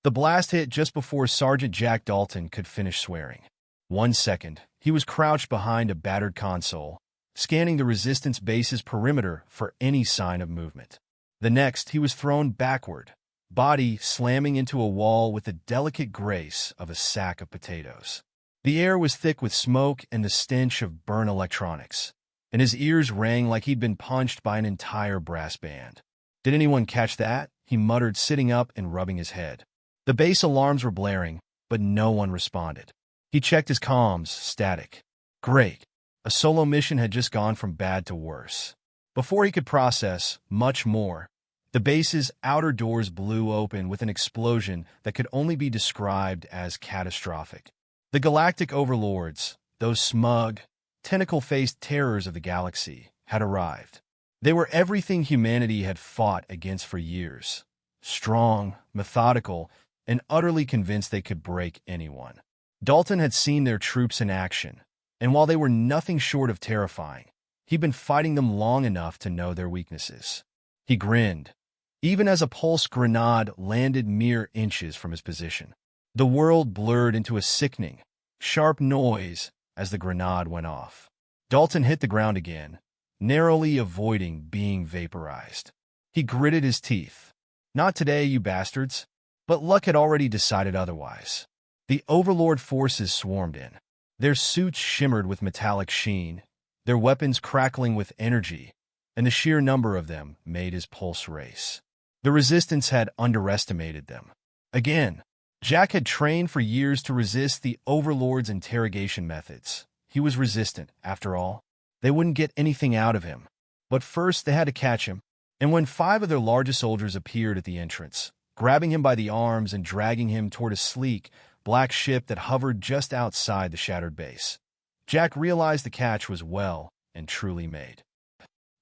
The blast hit just before Sergeant Jack Dalton could finish swearing. 1 second, he was crouched behind a battered console, scanning the resistance base's perimeter for any sign of movement. The next, he was thrown backward, body slamming into a wall with the delicate grace of a sack of potatoes. The air was thick with smoke and the stench of burnt electronics, and his ears rang like he'd been punched by an entire brass band. "Did anyone catch that?" he muttered, sitting up and rubbing his head. The base alarms were blaring, but no one responded. He checked his comms, static. Great. A solo mission had just gone from bad to worse. Before he could process much more, the base's outer doors blew open with an explosion that could only be described as catastrophic. The Galactic Overlords, those smug, tentacle-faced terrors of the galaxy, had arrived. They were everything humanity had fought against for years. Strong, methodical, and utterly convinced they could break anyone. Dalton had seen their troops in action, and while they were nothing short of terrifying, he'd been fighting them long enough to know their weaknesses. He grinned, even as a pulse grenade landed mere inches from his position. The world blurred into a sickening, sharp noise as the grenade went off. Dalton hit the ground again, narrowly avoiding being vaporized. He gritted his teeth. "Not today, you bastards." But luck had already decided otherwise. The Overlord forces swarmed in. Their suits shimmered with metallic sheen, their weapons crackling with energy, and the sheer number of them made his pulse race. The Resistance had underestimated them. Again, Jack had trained for years to resist the Overlord's interrogation methods. He was resistant, after all. They wouldn't get anything out of him. But first they had to catch him, and when 5 of their largest soldiers appeared at the entrance, grabbing him by the arms and dragging him toward a sleek, black ship that hovered just outside the shattered base, Jack realized the catch was well and truly made.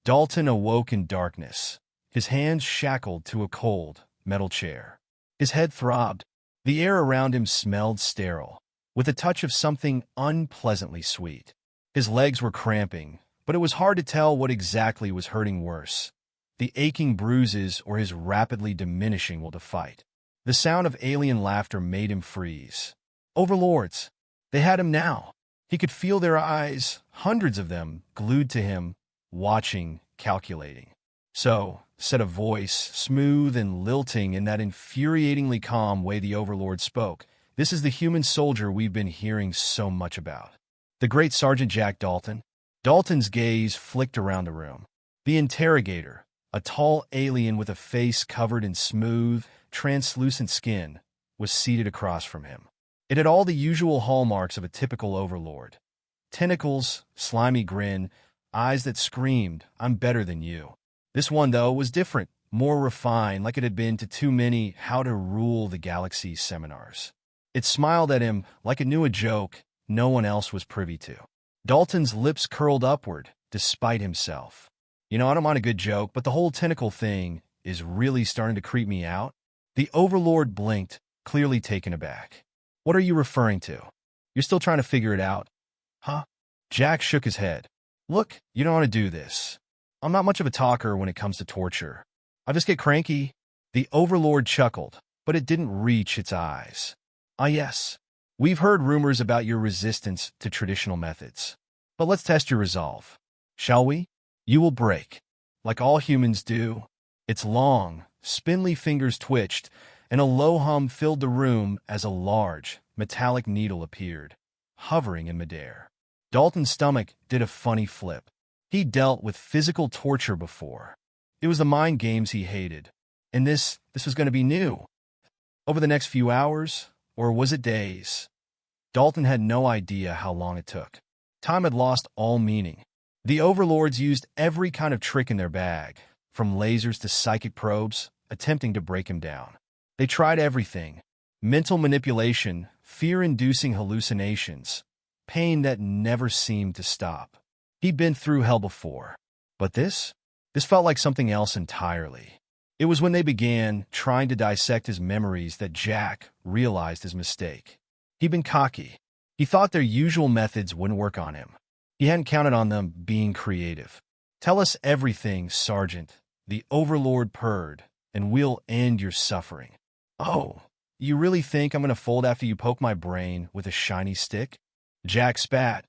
Dalton awoke in darkness, his hands shackled to a cold, metal chair. His head throbbed. The air around him smelled sterile, with a touch of something unpleasantly sweet. His legs were cramping, but it was hard to tell what exactly was hurting worse, the aching bruises or his rapidly diminishing will to fight. The sound of alien laughter made him freeze. Overlords! They had him now. He could feel their eyes, hundreds of them, glued to him, watching, calculating. "So," said a voice, smooth and lilting in that infuriatingly calm way the Overlord spoke, "this is the human soldier we've been hearing so much about. The great Sergeant Jack Dalton." Dalton's gaze flicked around the room. The interrogator, a tall alien with a face covered in smooth, translucent skin, was seated across from him. It had all the usual hallmarks of a typical Overlord. Tentacles, slimy grin, eyes that screamed, "I'm better than you." This one, though, was different, more refined, like it had been to too many How to Rule the Galaxy seminars. It smiled at him like it knew a joke no one else was privy to. Dalton's lips curled upward, despite himself. "You know, I don't mind a good joke, but the whole tentacle thing is really starting to creep me out." The Overlord blinked, clearly taken aback. "What are you referring to? You're still trying to figure it out?" "Huh?" Jack shook his head. "Look, you don't want to do this. I'm not much of a talker when it comes to torture. I just get cranky." The Overlord chuckled, but it didn't reach its eyes. "Ah, yes. We've heard rumors about your resistance to traditional methods. But let's test your resolve. Shall we? You will break, like all humans do." Its long, spindly fingers twitched, and a low hum filled the room as a large, metallic needle appeared, hovering in midair. Dalton's stomach did a funny flip. He dealt with physical torture before. It was the mind games he hated. And this was going to be new. Over the next few hours, or was it days? Dalton had no idea how long it took. Time had lost all meaning. The Overlords used every kind of trick in their bag, from lasers to psychic probes, attempting to break him down. They tried everything: mental manipulation, fear-inducing hallucinations, pain that never seemed to stop. He'd been through hell before. But this felt like something else entirely. It was when they began trying to dissect his memories that Jack realized his mistake. He'd been cocky. He thought their usual methods wouldn't work on him. He hadn't counted on them being creative. "Tell us everything, Sergeant," the Overlord purred, "and we'll end your suffering." "Oh," You really think I'm going to fold after you poke my brain with a shiny stick? Jack spat,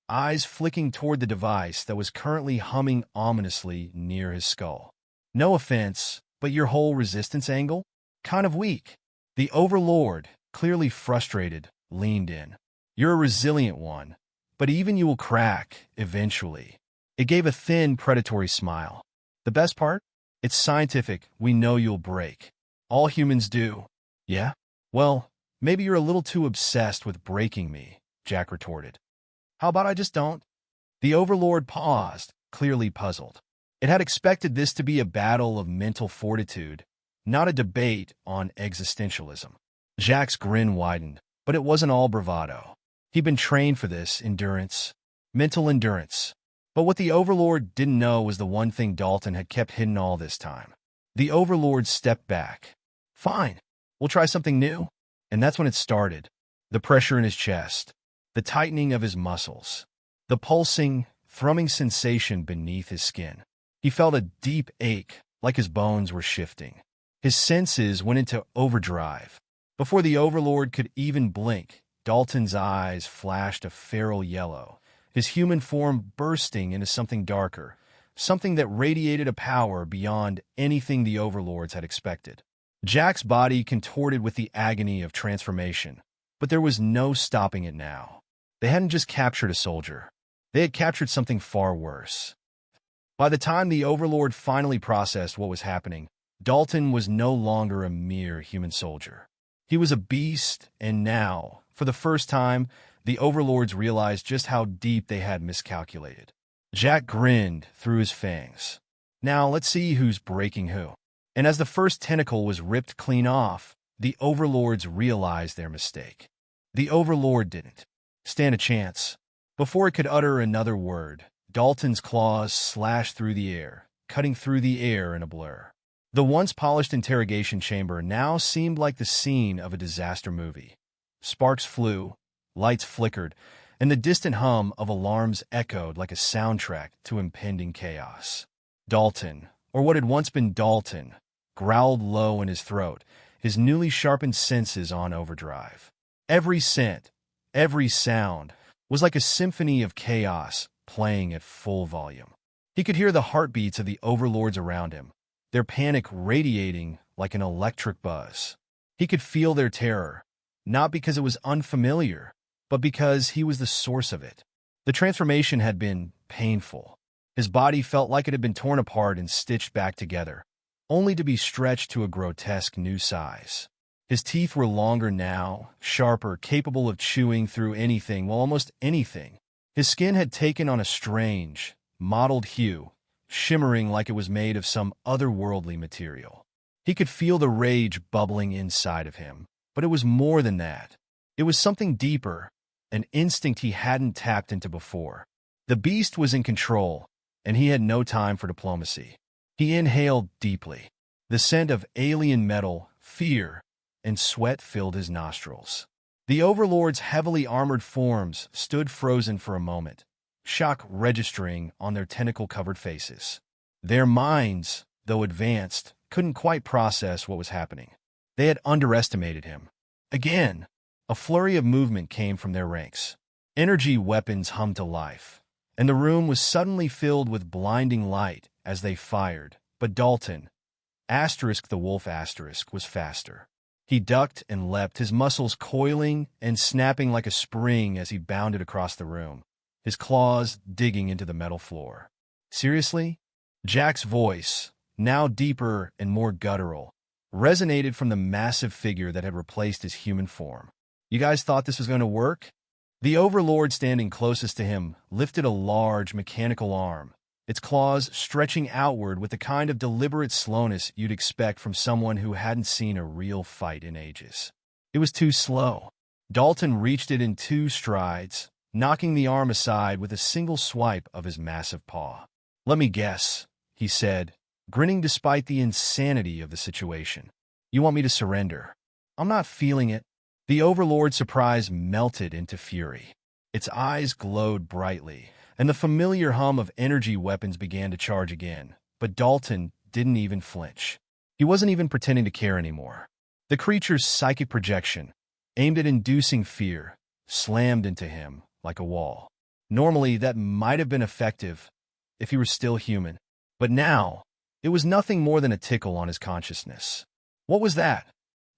eyes flicking toward the device that was currently humming ominously near his skull. No offense, but your whole resistance angle? Kind of weak. The Overlord, clearly frustrated, leaned in. You're a resilient one, but even you will crack, eventually. It gave a thin, predatory smile. The best part? It's scientific, we know you'll break. All humans do. Yeah? Well, maybe you're a little too obsessed with breaking me, Jack retorted. How about I just don't? The Overlord paused, clearly puzzled. It had expected this to be a battle of mental fortitude, not a debate on existentialism. Jack's grin widened, but it wasn't all bravado. He'd been trained for this endurance, mental endurance. But what the Overlord didn't know was the one thing Dalton had kept hidden all this time. The Overlord stepped back. Fine, we'll try something new. And that's when it started. The pressure in his chest, the tightening of his muscles, the pulsing, thrumming sensation beneath his skin. He felt a deep ache, like his bones were shifting. His senses went into overdrive. Before the Overlord could even blink, Dalton's eyes flashed a feral yellow, his human form bursting into something darker, something that radiated a power beyond anything the Overlords had expected. Jack's body contorted with the agony of transformation, but there was no stopping it now. They hadn't just captured a soldier. They had captured something far worse. By the time the Overlord finally processed what was happening, Dalton was no longer a mere human soldier. He was a beast, and now, for the first time, the Overlords realized just how deep they had miscalculated. Jack grinned through his fangs. Now let's see who's breaking who. And as the first tentacle was ripped clean off, the Overlords realized their mistake. The Overlord didn't stand a chance. Before it could utter another word, Dalton's claws slashed through the air, cutting through the air in a blur. The once polished interrogation chamber now seemed like the scene of a disaster movie. Sparks flew, lights flickered, and the distant hum of alarms echoed like a soundtrack to impending chaos. Dalton, or what had once been Dalton, growled low in his throat, his newly sharpened senses on overdrive. Every scent, every sound, was like a symphony of chaos playing at full volume. He could hear the heartbeats of the Overlords around him, their panic radiating like an electric buzz. He could feel their terror, not because it was unfamiliar, but because he was the source of it. The transformation had been painful. His body felt like it had been torn apart and stitched back together, only to be stretched to a grotesque new size. His teeth were longer now, sharper, capable of chewing through anything, well, almost anything. His skin had taken on a strange, mottled hue, shimmering like it was made of some otherworldly material. He could feel the rage bubbling inside of him, but it was more than that. It was something deeper, an instinct he hadn't tapped into before. The beast was in control, and he had no time for diplomacy. He inhaled deeply. The scent of alien metal, fear, and sweat filled his nostrils. The Overlord's heavily armored forms stood frozen for a moment, shock registering on their tentacle-covered faces. Their minds, though advanced, couldn't quite process what was happening. They had underestimated him. Again, a flurry of movement came from their ranks. Energy weapons hummed to life, and the room was suddenly filled with blinding light as they fired. But Dalton, the wolf was faster. He ducked and leapt, his muscles coiling and snapping like a spring as he bounded across the room, his claws digging into the metal floor. Seriously? Jack's voice, now deeper and more guttural, resonated from the massive figure that had replaced his human form. You guys thought this was going to work? The Overlord standing closest to him lifted a large mechanical arm, its claws stretching outward with the kind of deliberate slowness you'd expect from someone who hadn't seen a real fight in ages. It was too slow. Dalton reached it in 2 strides, knocking the arm aside with a single swipe of his massive paw. "Let me guess," he said, grinning despite the insanity of the situation. "You want me to surrender?" "I'm not feeling it." The Overlord's surprise melted into fury. Its eyes glowed brightly, and the familiar hum of energy weapons began to charge again. But Dalton didn't even flinch. He wasn't even pretending to care anymore. The creature's psychic projection, aimed at inducing fear, slammed into him like a wall. Normally, that might have been effective if he were still human, but now it was nothing more than a tickle on his consciousness. What was that?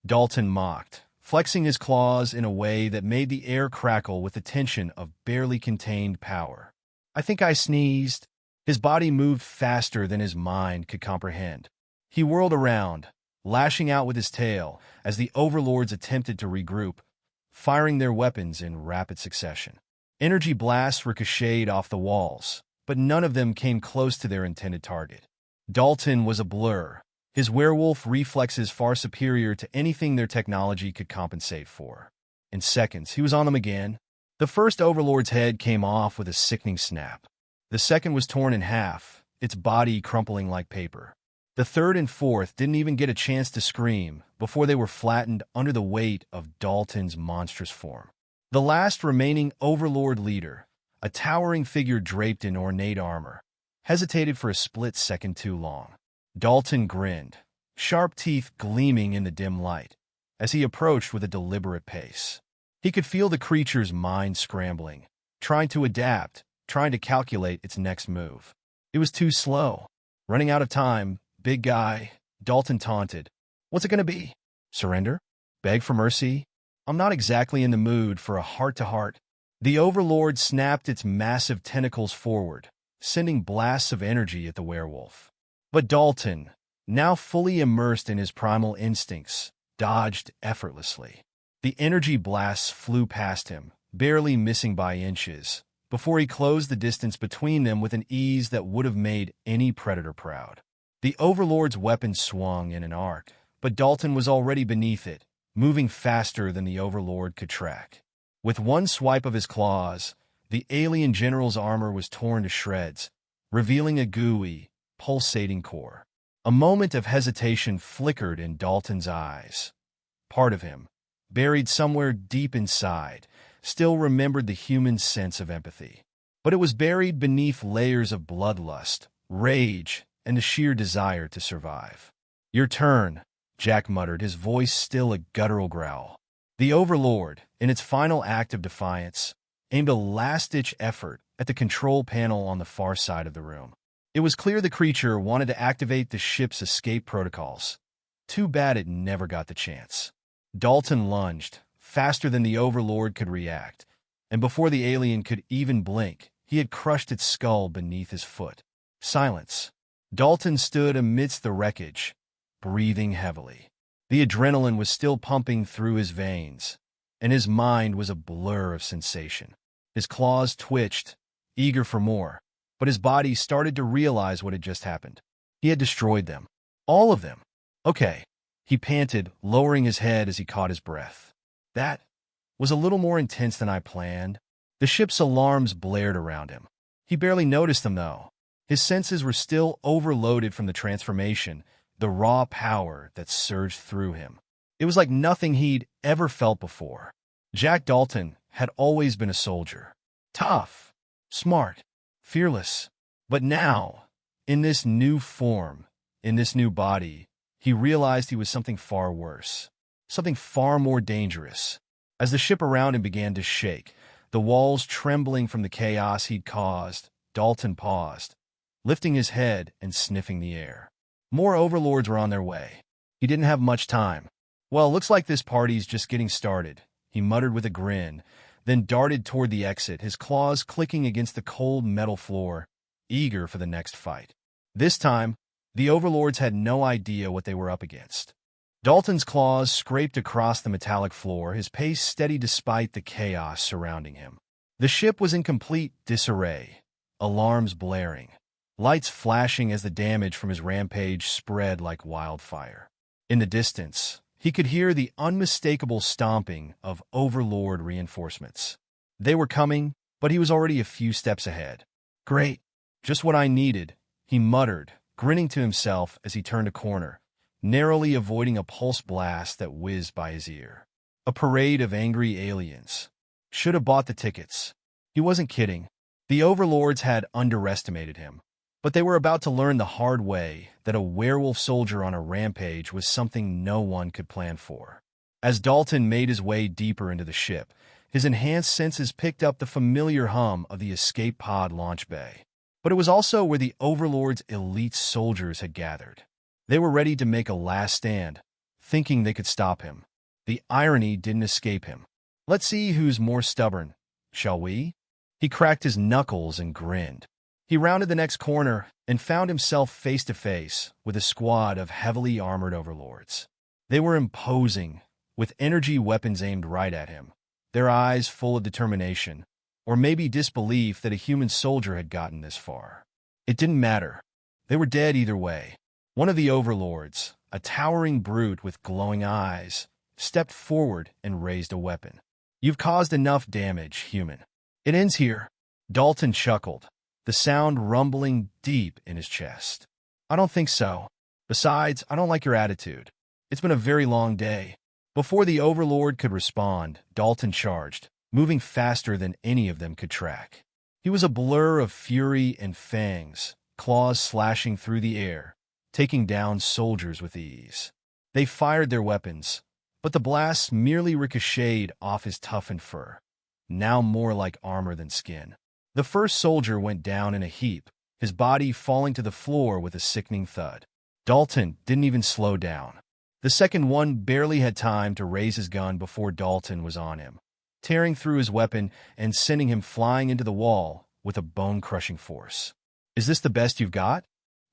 Dalton mocked, flexing his claws in a way that made the air crackle with the tension of barely contained power. I think I sneezed. His body moved faster than his mind could comprehend. He whirled around, lashing out with his tail as the Overlords attempted to regroup, firing their weapons in rapid succession. Energy blasts ricocheted off the walls, but none of them came close to their intended target. Dalton was a blur, his werewolf reflexes far superior to anything their technology could compensate for. In seconds, he was on them again. The first Overlord's head came off with a sickening snap. The second was torn in half, its body crumpling like paper. The third and fourth didn't even get a chance to scream before they were flattened under the weight of Dalton's monstrous form. The last remaining Overlord leader, a towering figure draped in ornate armor, hesitated for a split second too long. Dalton grinned, sharp teeth gleaming in the dim light, as he approached with a deliberate pace. He could feel the creature's mind scrambling, trying to adapt, trying to calculate its next move. It was too slow. Running out of time, big guy, Dalton taunted. What's it going to be? Surrender? Beg for mercy? I'm not exactly in the mood for a heart-to-heart. The Overlord snapped its massive tentacles forward, sending blasts of energy at the werewolf. But Dalton, now fully immersed in his primal instincts, dodged effortlessly. The energy blasts flew past him, barely missing by inches, before he closed the distance between them with an ease that would have made any predator proud. The Overlord's weapon swung in an arc, but Dalton was already beneath it, moving faster than the Overlord could track. With one swipe of his claws, the alien general's armor was torn to shreds, revealing a gooey, pulsating core. A moment of hesitation flickered in Dalton's eyes. Part of him, buried somewhere deep inside, still remembered the human sense of empathy. But it was buried beneath layers of bloodlust, rage, and the sheer desire to survive. Your turn, Jack muttered, his voice still a guttural growl. The Overlord, in its final act of defiance, aimed a last-ditch effort at the control panel on the far side of the room. It was clear the creature wanted to activate the ship's escape protocols. Too bad it never got the chance. Dalton lunged, faster than the Overlord could react, and before the alien could even blink, he had crushed its skull beneath his foot. Silence. Dalton stood amidst the wreckage, breathing heavily. The adrenaline was still pumping through his veins, and his mind was a blur of sensation. His claws twitched, eager for more, but his body started to realize what had just happened. He had destroyed them. All of them. Okay, he panted, lowering his head as he caught his breath. That was a little more intense than I planned. The ship's alarms blared around him. He barely noticed them, though. His senses were still overloaded from the transformation, the raw power that surged through him. It was like nothing he'd ever felt before. Jack Dalton had always been a soldier. Tough, smart, fearless. But now, in this new form, in this new body, he realized he was something far worse. Something far more dangerous. As the ship around him began to shake, the walls trembling from the chaos he'd caused, Dalton paused, lifting his head and sniffing the air. More Overlords were on their way. He didn't have much time. Well, looks like this party's just getting started, he muttered with a grin, then darted toward the exit, his claws clicking against the cold metal floor, eager for the next fight. This time, the Overlords had no idea what they were up against. Dalton's claws scraped across the metallic floor, his pace steady despite the chaos surrounding him. The ship was in complete disarray, alarms blaring, lights flashing as the damage from his rampage spread like wildfire. In the distance, he could hear the unmistakable stomping of Overlord reinforcements. They were coming, but he was already a few steps ahead. Great, just what I needed, he muttered, grinning to himself as he turned a corner, narrowly avoiding a pulse blast that whizzed by his ear. A parade of angry aliens. Should have bought the tickets. He wasn't kidding. The Overlords had underestimated him. But they were about to learn the hard way that a werewolf soldier on a rampage was something no one could plan for. As Dalton made his way deeper into the ship, his enhanced senses picked up the familiar hum of the escape pod launch bay. But it was also where the Overlord's elite soldiers had gathered. They were ready to make a last stand, thinking they could stop him. The irony didn't escape him. "Let's see who's more stubborn, shall we?" He cracked his knuckles and grinned. He rounded the next corner and found himself face to face with a squad of heavily armored overlords. They were imposing, with energy weapons aimed right at him, their eyes full of determination, or maybe disbelief that a human soldier had gotten this far. It didn't matter. They were dead either way. One of the overlords, a towering brute with glowing eyes, stepped forward and raised a weapon. "You've caused enough damage, human. It ends here." Dalton chuckled, the sound rumbling deep in his chest. "I don't think so. Besides, I don't like your attitude. It's been a very long day." Before the Overlord could respond, Dalton charged, moving faster than any of them could track. He was a blur of fury and fangs, claws slashing through the air, taking down soldiers with ease. They fired their weapons, but the blasts merely ricocheted off his toughened fur, now more like armor than skin. The first soldier went down in a heap, his body falling to the floor with a sickening thud. Dalton didn't even slow down. The second one barely had time to raise his gun before Dalton was on him, tearing through his weapon and sending him flying into the wall with a bone-crushing force. "Is this the best you've got?"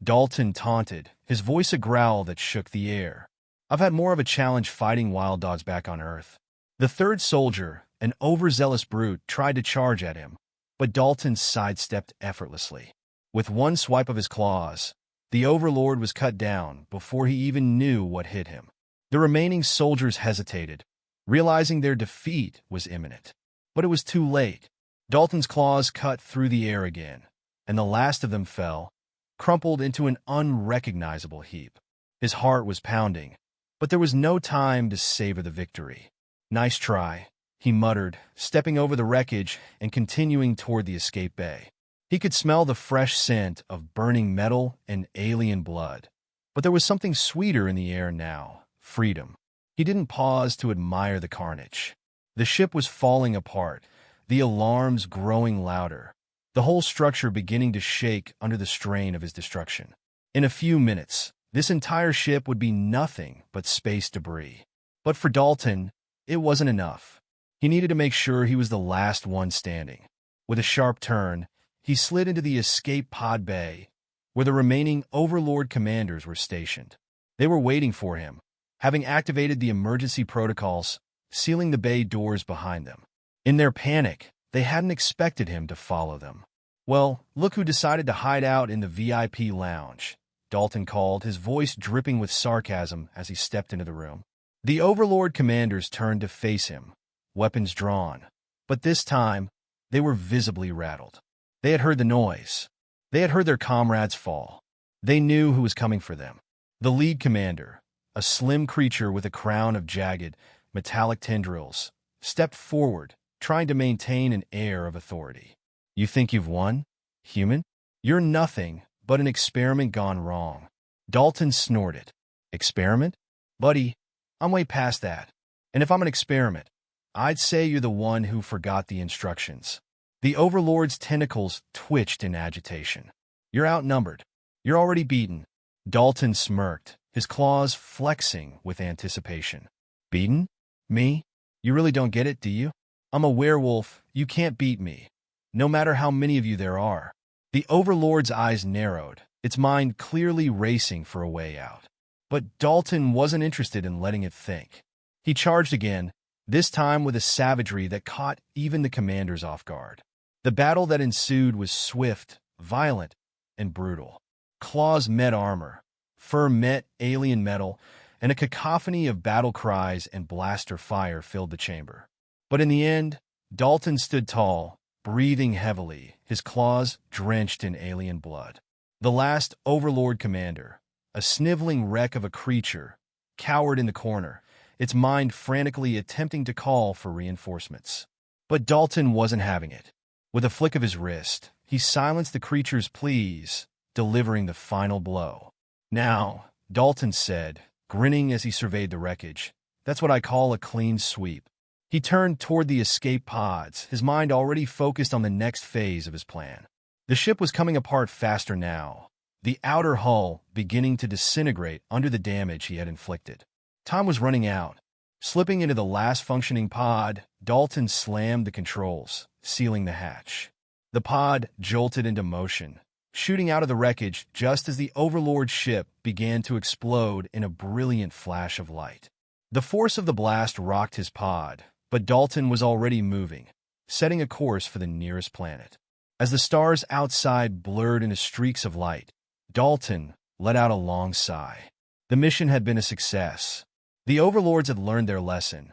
Dalton taunted, his voice a growl that shook the air. "I've had more of a challenge fighting wild dogs back on Earth." The third soldier, an overzealous brute, tried to charge at him, but Dalton sidestepped effortlessly. With one swipe of his claws, the Overlord was cut down before he even knew what hit him. The remaining soldiers hesitated, realizing their defeat was imminent. But it was too late. Dalton's claws cut through the air again, and the last of them fell, crumpled into an unrecognizable heap. His heart was pounding, but there was no time to savor the victory. "Nice try," he muttered, stepping over the wreckage and continuing toward the escape bay. He could smell the fresh scent of burning metal and alien blood. But there was something sweeter in the air now, freedom. He didn't pause to admire the carnage. The ship was falling apart, the alarms growing louder, the whole structure beginning to shake under the strain of his destruction. In a few minutes, this entire ship would be nothing but space debris. But for Dalton, it wasn't enough. He needed to make sure he was the last one standing. With a sharp turn, he slid into the escape pod bay, where the remaining Overlord commanders were stationed. They were waiting for him, having activated the emergency protocols, sealing the bay doors behind them. In their panic, they hadn't expected him to follow them. "Well, look who decided to hide out in the VIP lounge," Dalton called, his voice dripping with sarcasm as he stepped into the room. The Overlord commanders turned to face him, weapons drawn. But this time, they were visibly rattled. They had heard the noise. They had heard their comrades fall. They knew who was coming for them. The lead commander, a slim creature with a crown of jagged, metallic tendrils, stepped forward, trying to maintain an air of authority. "You think you've won, human? You're nothing but an experiment gone wrong." Dalton snorted. "Experiment? Buddy, I'm way past that. And if I'm an experiment, I'd say you're the one who forgot the instructions." The Overlord's tentacles twitched in agitation. "You're outnumbered. You're already beaten." Dalton smirked, his claws flexing with anticipation. "Beaten? Me? You really don't get it, do you? I'm a werewolf. You can't beat me, no matter how many of you there are." The Overlord's eyes narrowed, its mind clearly racing for a way out. But Dalton wasn't interested in letting it think. He charged again, this time with a savagery that caught even the commanders off guard. The battle that ensued was swift, violent, and brutal. Claws met armor, fur met alien metal, and a cacophony of battle cries and blaster fire filled the chamber. But in the end, Dalton stood tall, breathing heavily, his claws drenched in alien blood. The last Overlord commander, a sniveling wreck of a creature, cowered in the corner, its mind frantically attempting to call for reinforcements. But Dalton wasn't having it. With a flick of his wrist, he silenced the creature's pleas, delivering the final blow. "Now," Dalton said, grinning as he surveyed the wreckage, "that's what I call a clean sweep." He turned toward the escape pods, his mind already focused on the next phase of his plan. The ship was coming apart faster now, the outer hull beginning to disintegrate under the damage he had inflicted. Time was running out. Slipping into the last functioning pod, Dalton slammed the controls, sealing the hatch. The pod jolted into motion, shooting out of the wreckage just as the Overlord ship began to explode in a brilliant flash of light. The force of the blast rocked his pod, but Dalton was already moving, setting a course for the nearest planet. As the stars outside blurred into streaks of light, Dalton let out a long sigh. The mission had been a success. The Overlords had learned their lesson.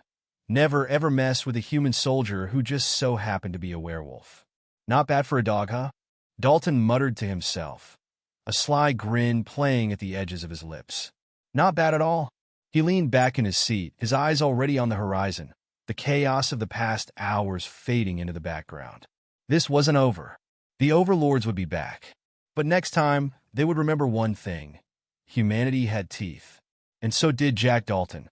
Never ever mess with a human soldier who just so happened to be a werewolf. "Not bad for a dog, huh?" Dalton muttered to himself, a sly grin playing at the edges of his lips. "Not bad at all." He leaned back in his seat, his eyes already on the horizon, the chaos of the past hours fading into the background. This wasn't over. The Overlords would be back. But next time, they would remember one thing. Humanity had teeth. And so did Jack Dalton.